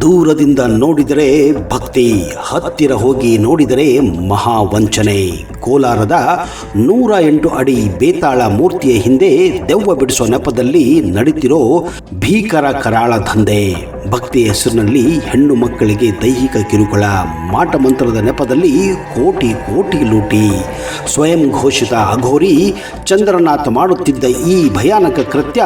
ದೂರದಿಂದ ನೋಡಿದರೆ ಭಕ್ತಿ, ಹತ್ತಿರ ಹೋಗಿ ನೋಡಿದರೆ ಮಹಾವಂಚನೆ. ಕೋಲಾರದ 108 ಅಡಿ ಬೇತಾಳ ಮೂರ್ತಿಯ ಹಿಂದೆ ದೆವ್ವ ಬಿಡಿಸುವ ನೆಪದಲ್ಲಿ ನಡೀತಿರೋ ಭೀಕರ ಕರಾಳ ದಂಧೆ. ಭಕ್ತಿ ಹೆಸರಿನಲ್ಲಿ ಹೆಣ್ಣು ಮಕ್ಕಳಿಗೆ ದೈಹಿಕ ಕಿರುಕುಳ, ಮಾಟ ಮಂತ್ರದ ನೆಪದಲ್ಲಿ ಕೋಟಿ ಕೋಟಿ ಲೂಟಿ. ಸ್ವಯಂ ಘೋಷಿತ ಅಘೋರಿ ಚಂದ್ರನಾಥ್ ಮಾಡುತ್ತಿದ್ದ ಈ ಭಯಾನಕ ಕೃತ್ಯ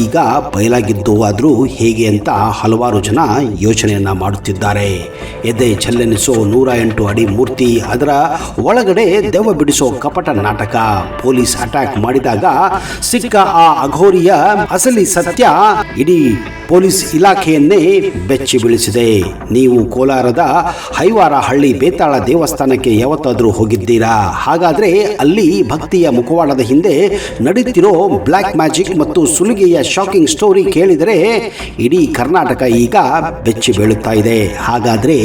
ಈಗ ಬಯಲಾಗಿದ್ದು ಆದರೂ ಹೇಗೆ ಅಂತ ಹಲವಾರು ಜನ ಯೋಚನೆಯನ್ನ ಮಾಡುತ್ತಿದ್ದಾರೆ. ಎದೆ ಛಲ್ಲೆನಿಸೋ 108 ಅಡಿ ಮೂರ್ತಿ, ಅದರ ಒಳಗಡೆ ದೆವ್ವ ಬಿಡಿಸೋ ಕಪಟ ನಾಟಕ. ಪೊಲೀಸ್ ಅಟ್ಯಾಕ್ ಮಾಡಿದಾಗ ಸಿಕ್ಕ ಆ ಅಘೋರಿಯ ಅಸಲಿ ಸತ್ಯ ಇಡೀ ಪೊಲೀಸ್ ಇಲಾಖೆಯನ್ನೇ ಬೆಚ್ಚಿ ಬೀಳಿಸಿದೆ. ನೀವು ಕೋಲಾರದ ಹೈವಾರ ಹಳ್ಳಿ ಬೇತಾಳ ದೇವಸ್ಥಾನಕ್ಕೆ ಯಾವತ್ತಾದರೂ ಹೋಗಿದ್ದೀರಾ? ಹಾಗಾದ್ರೆ ಅಲ್ಲಿ ಭಕ್ತಿಯ ಮುಖವಾಡದ ಹಿಂದೆ ನಡೀತಿರೋ ಬ್ಲ್ಯಾಕ್ ಮ್ಯಾಜಿಕ್ ಮತ್ತು ಸುಲಿಗೆಯ ಶಾಕಿಂಗ್ ಸ್ಟೋರಿ ಕೇಳಿದರೆ ಇಡೀ ಕರ್ನಾಟಕ ಈಗ ಬೆಚ್ಚಿ ಬೀಳುತ್ತಾ ಇದೆ. ಹಾಗಾದ್ರೆ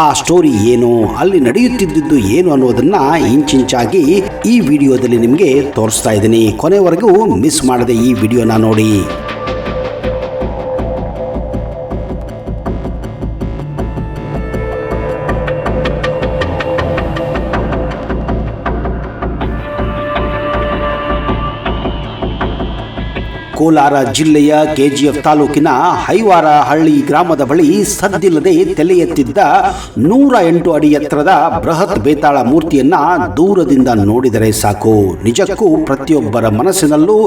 ಆ ಸ್ಟೋರಿ ಏನು, ಅಲ್ಲಿ ನಡೆಯುತ್ತಿದ್ದು ಏನು ಅನ್ನೋದನ್ನ ಇಂಚಿಂಚಾಗಿ ಈ ವಿಡಿಯೋದಲ್ಲಿ ನಿಮಗೆ ತೋರಿಸ್ತಾ ಇದ್ದೀನಿ. ಕೊನೆವರೆಗೂ ಮಿಸ್ ಮಾಡದೆ ಈ ವಿಡಿಯೋನ ನೋಡಿ. ಕೋಲಾರ ಜಿಲ್ಲೆಯ KGF ತಾಲೂಕಿನ ಹೈವಾರ ಹಳ್ಳಿ ಗ್ರಾಮದ ಬಳಿ ಸದ್ದಿಲ್ಲದೆ ತಲೆ ಎತ್ತಿದ್ದ 108 ಅಡಿ ಎತ್ತರದ ಬೃಹತ್ ಬೇತಾಳ ಮೂರ್ತಿಯನ್ನ ದೂರದಿಂದ ನೋಡಿದರೆ ಸಾಕು, ನಿಜಕ್ಕೂ ಪ್ರತಿಯೊಬ್ಬರ ಮನಸ್ಸಿನಲ್ಲೂ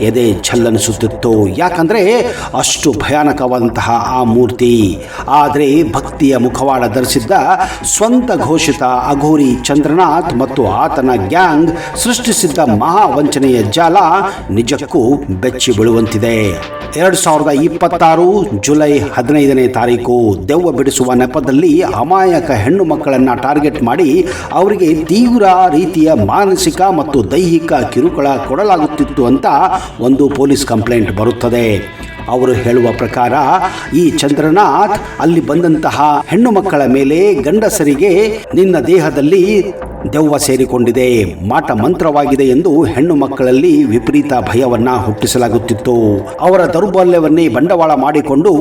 ಎದೆ ಛಲ್ಲನಿಸುತ್ತಿತ್ತು. ಯಾಕಂದ್ರೆ ಅಷ್ಟು ಭಯಾನಕವಾದಂತಹ ಆ ಮೂರ್ತಿ. ಆದರೆ ಭಕ್ತಿಯ ಮುಖವಾಡ ಧರಿಸಿದ್ದ ಸ್ವಂತ ಘೋಷಿತ ಅಘೋರಿ ಚಂದ್ರನಾಥ್ ಮತ್ತು ಆತನ ಗ್ಯಾಂಗ್ ಸೃಷ್ಟಿಸಿದ್ದ ಮಹಾವಂಚನೆಯ ಜಾಲ ನಿಜಕ್ಕೂ ಬೆಚ್ಚಿ ಬೀಳುವಂತಿದೆ. 2026 ಜುಲೈ 15ನೇ ತಾರೀಕು ದೆವ್ವ ಬಿಡಿಸುವ ನೆಪದಲ್ಲಿ ಅಮಾಯಕ ಹೆಣ್ಣು ಮಕ್ಕಳನ್ನ ಟಾರ್ಗೆಟ್ ಮಾಡಿ ಅವರಿಗೆ ತೀವ್ರ ರೀತಿಯ ಮಾನಸಿಕ ಮತ್ತು ದೈಹಿಕ ಕಿರುಕುಳ ಕೊಡಲಾಗುತ್ತಿತ್ತು ಅಂತ ಒಂದು ಪೊಲೀಸ್ ಕಂಪ್ಲೇಂಟ್ ಬರುತ್ತದೆ. ಅವರು ಹೇಳುವ ಪ್ರಕಾರ ಈ ಚಂದ್ರನಾಥ್ ಅಲ್ಲಿ ಬಂದಂತಹ ಹೆಣ್ಣು ಮಕ್ಕಳ ಮೇಲೆ ಗಂಡಸರಿಗೆ ನಿನ್ನ ದೇಹದಲ್ಲಿ ದೆವ್ವ ಸೇರಿಕೊಂಡಿದೆ, ಮಾಟ ಮಂತ್ರವಾಗಿದೆ ಎಂದು ಹೆಣ್ಣು ಮಕ್ಕಳಲ್ಲಿ ವಿಪರೀತ ಭಯವನ್ನ ಹುಟ್ಟಿಸಲಾಗುತ್ತಿತ್ತು. ಅವರ ದೌರ್ಬಲ್ಯವನ್ನೇ ಬಂಡವಾಳ ಮಾಡಿಕೊಂಡು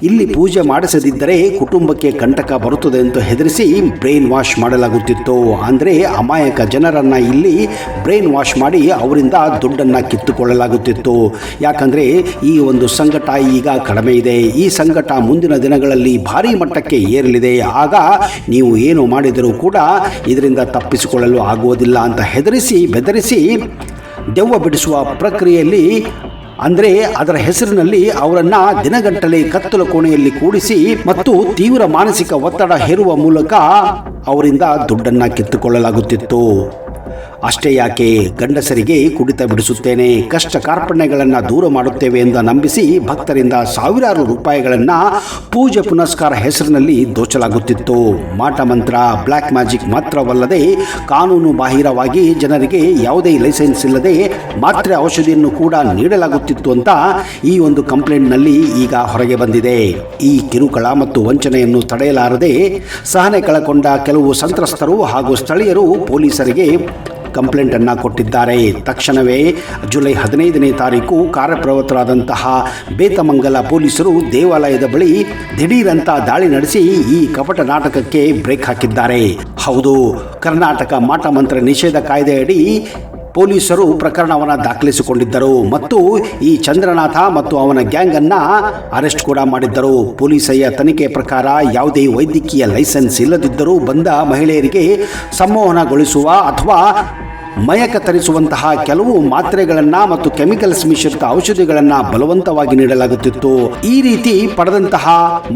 ಇಲ್ಲಿ ಪೂಜೆ ಮಾಡಿಸದಿದ್ದರೆ ಕುಟುಂಬಕ್ಕೆ ಕಂಟಕ ಬರುತ್ತದೆ ಎಂದು ಹೆದರಿಸಿ ಬ್ರೈನ್ ವಾಶ್ ಮಾಡಲಾಗುತ್ತಿತ್ತು. ಅಂದ್ರೆ ಅಮಾಯಕ ಜನರನ್ನ ಇಲ್ಲಿ ಬ್ರೈನ್ ವಾಶ್ ಮಾಡಿ ಅವರಿಂದ ದುಡ್ಡನ್ನ ಕಿತ್ತುಕೊಳ್ಳಲಾಗುತ್ತಿತ್ತು. ಯಾಕಂದ್ರೆ ಈ ಒಂದು ಸಂಘಟ ಈಗ ಕಡಿಮೆ ಇದೆ, ಈ ಸಂಘಟ ಮುಂದಿನ ದಿನಗಳಲ್ಲಿ ಭಾರಿ ಮಟ್ಟಕ್ಕೆ ಏರಲಿದೆ. ಆಗ ನೀವು ಏನು ಮಾಡಿದರೂ ಕೂಡ ಇದರಿಂದ ತಪ್ಪಿಸಿಕೊಳ್ಳಲು ಆಗುವುದಿಲ್ಲ ಅಂತ ಹೆದರಿಸಿ ಬೆದರಿಸಿ ದೆವ್ವ ಬಿಡಿಸುವ ಪ್ರಕ್ರಿಯೆಯಲ್ಲಿ, ಅಂದರೆ ಅದರ ಹೆಸರಿನಲ್ಲಿ ಅವರನ್ನ ದಿನಗಟ್ಟಲೆ ಕತ್ತಲು ಕೋಣೆಯಲ್ಲಿ ಕೂಡಿಸಿ ಮತ್ತು ತೀವ್ರ ಮಾನಸಿಕ ಒತ್ತಡ ಹೇರುವ ಮೂಲಕ ಅವರಿಂದ ದುಡ್ಡನ್ನ ಕಿತ್ತುಕೊಳ್ಳಲಾಗುತ್ತಿತ್ತು. ಅಷ್ಟೇ ಯಾಕೆ, ಗಂಡಸರಿಗೆ ಕುಡಿತ ಬಿಡಿಸುತ್ತೇನೆ, ಕಷ್ಟ ಕಾರ್ಪಣ್ಯಗಳನ್ನು ದೂರ ಮಾಡುತ್ತೇವೆ ಎಂದು ನಂಬಿಸಿ ಭಕ್ತರಿಂದ ಸಾವಿರಾರು ರೂಪಾಯಿಗಳನ್ನು ಪೂಜೆ ಪುನಸ್ಕಾರ ಹೆಸರಿನಲ್ಲಿ ದೋಚಲಾಗುತ್ತಿತ್ತು. ಮಾಟ ಮಂತ್ರ, ಬ್ಲ್ಯಾಕ್ ಮ್ಯಾಜಿಕ್ ಮಾತ್ರವಲ್ಲದೆ ಕಾನೂನು ಬಾಹಿರವಾಗಿ ಜನರಿಗೆ ಯಾವುದೇ ಲೈಸೆನ್ಸ್ ಇಲ್ಲದೆ ಮಾತ್ರೆ ಔಷಧಿಯನ್ನು ಕೂಡ ನೀಡಲಾಗುತ್ತಿತ್ತು ಅಂತ ಈ ಒಂದು ಕಂಪ್ಲೇಂಟ್ನಲ್ಲಿ ಈಗ ಹೊರಗೆ ಬಂದಿದೆ. ಈ ಕಿರುಕುಳ ಮತ್ತು ವಂಚನೆಯನ್ನು ತಡೆಯಲಾರದೆ ಸಹನೆ ಕಳಕೊಂಡ ಕೆಲವು ಸಂತ್ರಸ್ತರು ಹಾಗೂ ಸ್ಥಳೀಯರು ಪೊಲೀಸರಿಗೆ ಕಂಪ್ಲೇಂಟ್ ಅನ್ನು ಕೊಟ್ಟಿದ್ದಾರೆ. ತಕ್ಷಣವೇ ಜುಲೈ 15ನೇ ತಾರೀಕು ಕಾರ್ಯಪ್ರವೃತ್ತರಾದಂತಹ ಬೇತಮಂಗಲ ಪೊಲೀಸರು ದೇವಾಲಯದ ಬಳಿ ದಿಢೀರಂತ ದಾಳಿ ನಡೆಸಿ ಈ ಕಪಟ ನಾಟಕಕ್ಕೆ ಬ್ರೇಕ್ ಹಾಕಿದ್ದಾರೆ. ಹೌದು, ಕರ್ನಾಟಕ ಮಾಟ ಮಂತ್ರ ನಿಷೇಧ ಕಾಯ್ದೆಯಡಿ ಪೊಲೀಸರು ಪ್ರಕರಣವನ್ನು ದಾಖಲಿಸಿಕೊಂಡಿದ್ದರು ಮತ್ತು ಈ ಚಂದ್ರನಾಥ ಮತ್ತು ಅವನ ಗ್ಯಾಂಗ್ ಅನ್ನ ಅರೆಸ್ಟ್ ಕೂಡ ಮಾಡಿದ್ದರು. ಪೊಲೀಸರ ತನಿಖೆ ಪ್ರಕಾರ ಯಾವುದೇ ವೈದ್ಯಕೀಯ ಲೈಸೆನ್ಸ್ ಇಲ್ಲದಿದ್ದರೂ ಬಂದ ಮಹಿಳೆಯರಿಗೆ ಸಂಮೋಹನಗೊಳಿಸುವ ಅಥವಾ ಮಯಕ ತರಿಸುವಂತಹ ಕೆಲವು ಮಾತ್ರೆಗಳನ್ನು ಮತ್ತು ಕೆಮಿಕಲ್ಸ್ ಮಿಶ್ರಿತ ಔಷಧಿಗಳನ್ನು ಬಲವಂತವಾಗಿ ನೀಡಲಾಗುತ್ತಿತ್ತು. ಈ ರೀತಿ ಪಡೆದಂತಹ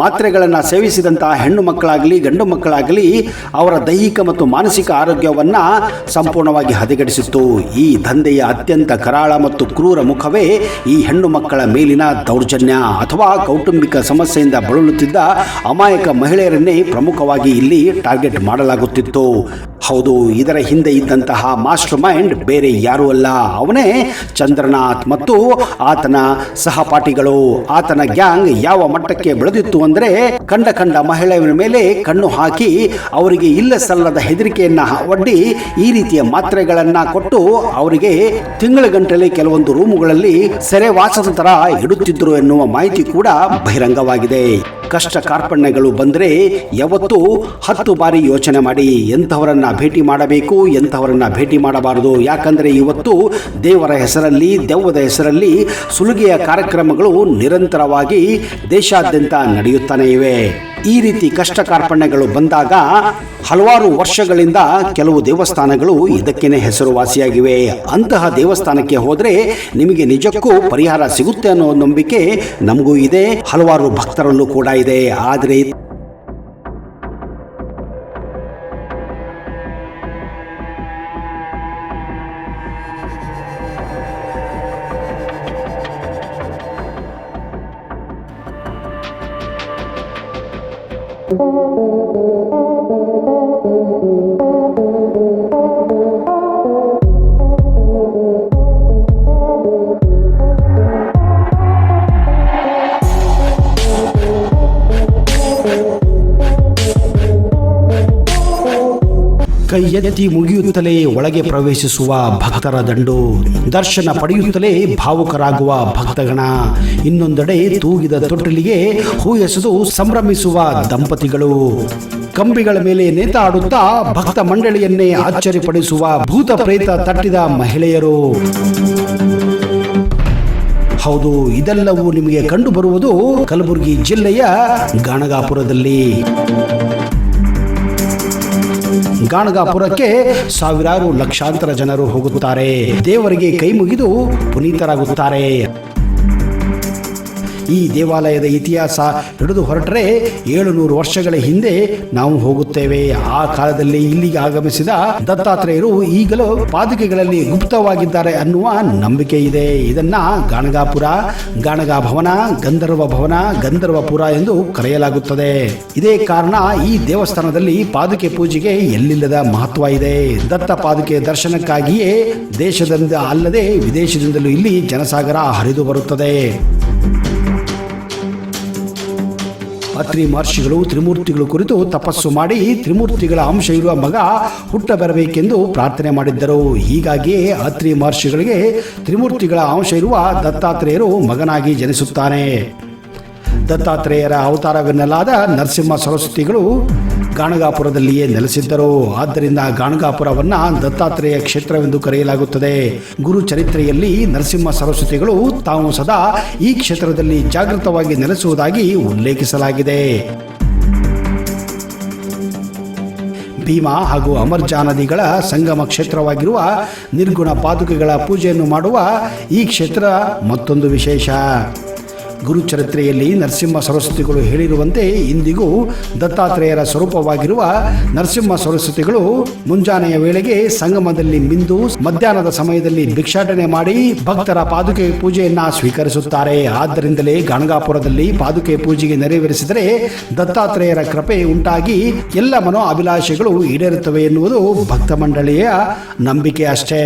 ಮಾತ್ರೆಗಳನ್ನು ಸೇವಿಸಿದಂತಹ ಹೆಣ್ಣು ಮಕ್ಕಳಾಗಲಿ ಗಂಡು ಮಕ್ಕಳಾಗಲಿ ಅವರ ದೈಹಿಕ ಮತ್ತು ಮಾನಸಿಕ ಆರೋಗ್ಯವನ್ನ ಸಂಪೂರ್ಣವಾಗಿ ಹದಗೆಡಿಸಿತ್ತು. ಈ ದಂಧೆಯ ಅತ್ಯಂತ ಕರಾಳ ಮತ್ತು ಕ್ರೂರ ಮುಖವೇ ಈ ಹೆಣ್ಣು ಮಕ್ಕಳ ಮೇಲಿನ ದೌರ್ಜನ್ಯ ಅಥವಾ ಕೌಟುಂಬಿಕ ಸಮಸ್ಯೆಯಿಂದ ಬಳಲುತ್ತಿದ್ದ ಅಮಾಯಕ ಮಹಿಳೆಯರನ್ನೇ ಪ್ರಮುಖವಾಗಿ ಇಲ್ಲಿ ಟಾರ್ಗೆಟ್ ಮಾಡಲಾಗುತ್ತಿತ್ತು. ಹೌದು, ಇದರ ಹಿಂದೆ ಇದ್ದಂತಹ ಮಾಸ್ಟರ್ ಮೈಂಡ್ ಬೇರೆ ಯಾರೂ ಅಲ್ಲ, ಅವನೇ ಚಂದ್ರನಾಥ್ ಮತ್ತು ಆತನ ಸಹಪಾಠಿಗಳು. ಆತನ ಗ್ಯಾಂಗ್ ಯಾವ ಮಟ್ಟಕ್ಕೆ ಬೆಳೆದಿತ್ತು ಅಂದರೆ ಕಂಡ ಮಹಿಳೆಯರ ಮೇಲೆ ಕಣ್ಣು ಹಾಕಿ ಅವರಿಗೆ ಇಲ್ಲ ಸಲ್ಲದ ಹೆದರಿಕೆಯನ್ನ ಒಡ್ಡಿ ಈ ರೀತಿಯ ಮಾತ್ರೆಗಳನ್ನ ಕೊಟ್ಟು ಅವರಿಗೆ ತಿಂಗಳ ಕೆಲವೊಂದು ರೂಮುಗಳಲ್ಲಿ ಸೆರೆವಾಸದ ತರ ಇಡುತ್ತಿದ್ದರು ಎನ್ನುವ ಮಾಹಿತಿ ಕೂಡ ಬಹಿರಂಗವಾಗಿದೆ. ಕಷ್ಟ ಕಾರ್ಪಣ್ಯಗಳು ಬಂದರೆ ಯಾವತ್ತೂ 10 ಬಾರಿ ಯೋಚನೆ ಮಾಡಿ ಎಂಥವರನ್ನ ಭೇಟಿ ಮಾಡಬೇಕು, ಎಂಥವರನ್ನ ಭೇಟಿ ಮಾಡಬಾರದು. ಯಾಕಂದರೆ ಇವತ್ತು ದೇವರ ಹೆಸರಲ್ಲಿ, ದೆವ್ವದ ಹೆಸರಲ್ಲಿ ಸುಲಿಗೆಯ ಕಾರ್ಯಕ್ರಮಗಳು ನಿರಂತರವಾಗಿ ದೇಶಾದ್ಯಂತ ನಡೆಯುತ್ತಾನೆ ಇವೆ. ಈ ರೀತಿ ಕಷ್ಟ ಕಾರ್ಪಣ್ಯಗಳು ಬಂದಾಗ ಹಲವಾರು ವರ್ಷಗಳಿಂದ ಕೆಲವು ದೇವಸ್ಥಾನಗಳು ಇದಕ್ಕೇನೆ ಹೆಸರುವಾಸಿಯಾಗಿವೆ. ಅಂತಹ ದೇವಸ್ಥಾನಕ್ಕೆ ಹೋದರೆ ನಿಮಗೆ ನಿಜಕ್ಕೂ ಪರಿಹಾರ ಸಿಗುತ್ತೆ ಅನ್ನೋ ನಂಬಿಕೆ ನಮಗೂ ಇದೆ, ಹಲವಾರು ಭಕ್ತರಲ್ಲೂ ಕೂಡ ಇದೆ. ಆದರೆ ಕೈ ಎತ್ತಿ ಮುಗಿಯುತ್ತಲೇ ಒಳಗೆ ಪ್ರವೇಶಿಸುವ ಭಕ್ತರ ದಂಡು, ದರ್ಶನ ಪಡೆಯುತ್ತಲೇ ಭಾವುಕರಾಗುವ ಭಕ್ತಗಣ, ಇನ್ನೊಂದೆಡೆ ತೂಗಿದ ತೊಟ್ಟಿಲಿಗೆ ಹೂ ಎಸೆದು ಸಂಭ್ರಮಿಸುವ ದಂಪತಿಗಳು, ಕಂಬಿಗಳ ಮೇಲೆ ನೇತಾಡುತ್ತಾ ಭಕ್ತ ಮಂಡಳಿಯನ್ನೇ ಆಶ್ಚರ್ಯಪಡಿಸುವ ಭೂತ ಪ್ರೇತ ತಟ್ಟಿದ ಮಹಿಳೆಯರು. ಹೌದು, ಇದೆಲ್ಲವೂ ನಿಮಗೆ ಕಂಡು ಬರುವುದು ಕಲಬುರಗಿ ಜಿಲ್ಲೆಯ ಗಾಣಗಾಪುರದಲ್ಲಿ. ಗಾಣಗಾಪುರಕ್ಕೆ ಸಾವಿರಾರು ಲಕ್ಷಾಂತರ ಜನರು ಹೋಗುತ್ತಾರೆ, ದೇವರಿಗೆ ಕೈ ಮುಗಿದು ಪುನೀತರಾಗುತ್ತಾರೆ. ಈ ದೇವಾಲಯದ ಇತಿಹಾಸ ಹಿಡಿದು ಹೊರಟರೆ 700 ವರ್ಷಗಳ ಹಿಂದೆ ನಾವು ಹೋಗುತ್ತೇವೆ. ಆ ಕಾಲದಲ್ಲಿ ಇಲ್ಲಿಗೆ ಆಗಮಿಸಿದ ದತ್ತಾತ್ರೇಯರು ಈಗಲೂ ಪಾದುಕೆಗಳಲ್ಲಿ ಗುಪ್ತವಾಗಿದ್ದಾರೆ ಅನ್ನುವ ನಂಬಿಕೆ ಇದೆ. ಇದನ್ನ ಗಾಣಗಾಪುರ, ಗಾಣಗ ಭವನ, ಗಂಧರ್ವ ಭವನ, ಗಂಧರ್ವಪುರ ಎಂದು ಕರೆಯಲಾಗುತ್ತದೆ. ಇದೇ ಕಾರಣ ಈ ದೇವಸ್ಥಾನದಲ್ಲಿ ಪಾದುಕೆ ಪೂಜೆಗೆ ಎಲ್ಲಿಲ್ಲದ ಮಹತ್ವ ಇದೆ. ದತ್ತ ಪಾದುಕೆ ದರ್ಶನಕ್ಕಾಗಿಯೇ ದೇಶದಿಂದ ಅಲ್ಲದೆ ವಿದೇಶದಿಂದಲೂ ಇಲ್ಲಿ ಜನಸಾಗರ ಹರಿದು ಬರುತ್ತದೆ. ಅತ್ರಿ ಮಹರ್ಷಿಗಳು ತ್ರಿಮೂರ್ತಿಗಳು ಕುರಿತು ತಪಸ್ಸು ಮಾಡಿ ತ್ರಿಮೂರ್ತಿಗಳ ಅಂಶ ಇರುವ ಮಗ ಹುಟ್ಟ ಬರಬೇಕೆಂದು ಪ್ರಾರ್ಥನೆ ಮಾಡಿದ್ದರು. ಹೀಗಾಗಿಯೇ ಅತ್ರಿ ಮಹರ್ಷಿಗಳಿಗೆ ತ್ರಿಮೂರ್ತಿಗಳ ಅಂಶ ಇರುವ ದತ್ತಾತ್ರೇಯರು ಮಗನಾಗಿ ಜನಿಸುತ್ತಾನೆ. ದತ್ತಾತ್ರೇಯರ ಅವತಾರವೆನ್ನಲಾದ ನರಸಿಂಹ ಸರಸ್ವತಿಗಳು ಗಾಣಗಾಪುರದಲ್ಲಿಯೇ ನೆಲೆಸಿದ್ದರು. ಆದ್ದರಿಂದ ಗಾಣಗಾಪುರವನ್ನ ದತ್ತಾತ್ರೇಯ ಕ್ಷೇತ್ರವೆಂದು ಕರೆಯಲಾಗುತ್ತದೆ. ಗುರು ಚರಿತ್ರೆಯಲ್ಲಿ ನರಸಿಂಹ ಸರಸ್ವತಿಗಳು ತಾವು ಸದಾ ಈ ಕ್ಷೇತ್ರದಲ್ಲಿ ಜಾಗೃತವಾಗಿ ನೆಲೆಸುವುದಾಗಿ ಉಲ್ಲೇಖಿಸಲಾಗಿದೆ. ಭೀಮಾ ಹಾಗೂ ಅಮರ್ಜಾ ನದಿಗಳ ಸಂಗಮ ಕ್ಷೇತ್ರವಾಗಿರುವ ನಿರ್ಗುಣ ಪಾದುಕೆಗಳ ಪೂಜೆಯನ್ನು ಮಾಡುವ ಈ ಕ್ಷೇತ್ರ ಮತ್ತೊಂದು ವಿಶೇಷ. ಗುರುಚರಿತ್ರೆಯಲ್ಲಿ ನರಸಿಂಹ ಸರಸ್ವತಿಗಳು ಹೇಳಿರುವಂತೆ ಇಂದಿಗೂ ದತ್ತಾತ್ರೇಯರ ಸ್ವರೂಪವಾಗಿರುವ ನರಸಿಂಹ ಸರಸ್ವತಿಗಳು ಮುಂಜಾನೆಯ ವೇಳೆಗೆ ಸಂಗಮದಲ್ಲಿ ಮಿಂದು ಮಧ್ಯಾಹ್ನದ ಸಮಯದಲ್ಲಿ ಭಿಕ್ಷಾಟನೆ ಮಾಡಿ ಭಕ್ತರ ಪಾದುಕೆ ಪೂಜೆಯನ್ನ ಸ್ವೀಕರಿಸುತ್ತಾರೆ. ಆದ್ದರಿಂದಲೇ ಗಾಣಗಾಪುರದಲ್ಲಿ ಪಾದುಕೆ ಪೂಜೆಗೆ ನೆರವೇರಿಸಿದರೆ ದತ್ತಾತ್ರೇಯರ ಕೃಪೆ ಉಂಟಾಗಿ ಎಲ್ಲ ಮನೋ ಅಭಿಲಾಷೆಗಳು ಈಡೇರುತ್ತವೆ ಎನ್ನುವುದು ಭಕ್ತ ಮಂಡಳಿಯ ನಂಬಿಕೆ ಅಷ್ಟೇ.